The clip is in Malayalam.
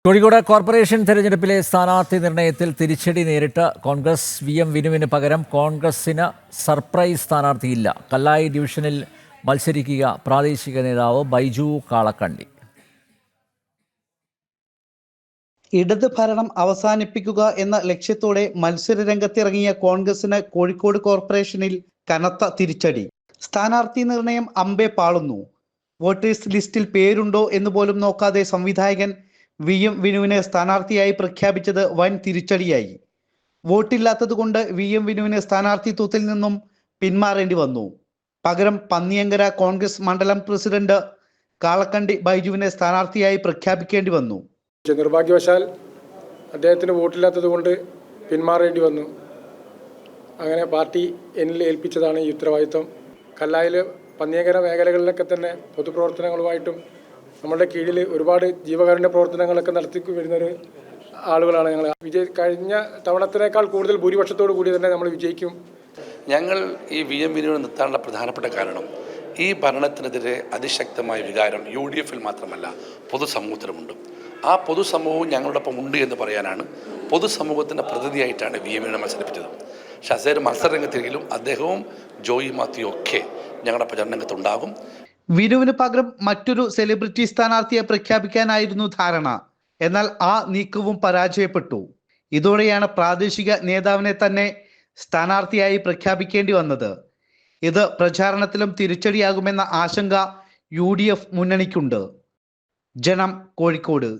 കോഴിക്കോട് കോർപ്പറേഷൻ തെരഞ്ഞെടുപ്പിലെ സ്ഥാനാർത്ഥി നിർണയത്തിൽ തിരിച്ചടി നേരിട്ട് കോൺഗ്രസ്. VM വിനുവിന് പകരം കോൺഗ്രസിന് സർപ്രൈസ് സ്ഥാനാർത്ഥിയില്ല. കല്ലായി ഡിവിഷനിൽ മത്സരിക്കുക പ്രാദേശിക നേതാവ് ബൈജു കാളക്കണ്ടി. ഇടത് ഭരണം അവസാനിപ്പിക്കുക എന്ന ലക്ഷ്യത്തോടെ മത്സര രംഗത്തിറങ്ങിയ കോൺഗ്രസിന് കോഴിക്കോട് കോർപ്പറേഷനിൽ കനത്ത തിരിച്ചടി. സ്ഥാനാർത്ഥി നിർണയം അമ്പേ പാളുന്നു. വോട്ടേഴ്സ് ലിസ്റ്റിൽ പേരുണ്ടോ എന്ന് പോലും നോക്കാതെ സംവിധായകൻ VM വിനുവിനെ സ്ഥാനാർത്ഥിയായി പ്രഖ്യാപിച്ചത് വൻ തിരിച്ചടിയായി. വോട്ടില്ലാത്തതുകൊണ്ട് VM വിനുവിന് സ്ഥാനാർത്ഥിത്വത്തിൽ നിന്നും പിന്മാറേണ്ടി വന്നു. പകരം പന്നിയങ്കര കോൺഗ്രസ് മണ്ഡലം പ്രസിഡന്റ് കാളക്കണ്ടി ബൈജുവിനെ സ്ഥാനാർത്ഥിയായി പ്രഖ്യാപിക്കേണ്ടി വന്നു. നിർഭാഗ്യവശാൽ അദ്ദേഹത്തിന് വോട്ടില്ലാത്തത് കൊണ്ട് പിന്മാറേണ്ടി വന്നു. അങ്ങനെ പാർട്ടി എന്നിൽ ഏൽപ്പിച്ചതാണ് ഈ ഉത്തരവാദിത്വം. കല്ലായിൽ പന്നിയങ്കര മേഖലകളിലൊക്കെ തന്നെ പൊതുപ്രവർത്തനങ്ങളുമായിട്ടും നമ്മളുടെ കീഴിൽ ഒരുപാട് ജീവകാരുണ്യ പ്രവർത്തനങ്ങളൊക്കെ നടത്തി വരുന്നൊരു ആളുകളാണ് ഞങ്ങൾ. കഴിഞ്ഞ തവണത്തിനേക്കാൾ കൂടുതൽ ഭൂരിപക്ഷത്തോടു കൂടി തന്നെ നമ്മൾ വിജയിക്കും. ഞങ്ങൾ ഈ VM വിനുവിന് നിർത്താനുള്ള പ്രധാനപ്പെട്ട കാരണം ഈ ഭരണത്തിനെതിരെ അതിശക്തമായ വികാരം UDF-ൽ മാത്രമല്ല പൊതുസമൂഹത്തിലുമുണ്ട്. ആ പൊതുസമൂഹവും ഞങ്ങളോടൊപ്പം ഉണ്ട് എന്ന് പറയാനാണ് പൊതുസമൂഹത്തിൻ്റെ പ്രതിനിധിയായിട്ടാണ് VM വിനുവിനെ മത്സരിപ്പിച്ചത്. പക്ഷേ അദ്ദേഹം മത്സരരംഗത്തിരിക്കലും അദ്ദേഹവും ജോയി മാത്യു ഒക്കെ ഞങ്ങളുടെ പ്രചരണരംഗത്തുണ്ടാകും. വിനുവിന് പകരം മറ്റൊരു സെലിബ്രിറ്റി സ്ഥാനാർത്ഥിയെ പ്രഖ്യാപിക്കാനായിരുന്നു ധാരണ. എന്നാൽ ആ നീക്കവും പരാജയപ്പെട്ടു. ഇതോടെയാണ് പ്രാദേശിക നേതാവിനെ തന്നെ സ്ഥാനാർത്ഥിയായി പ്രഖ്യാപിക്കേണ്ടി വന്നത്. ഇത് പ്രചാരണത്തിലും തിരിച്ചടിയാകുമെന്ന ആശങ്ക UDF മുന്നണിക്കുണ്ട്. ജനം, കോഴിക്കോട്.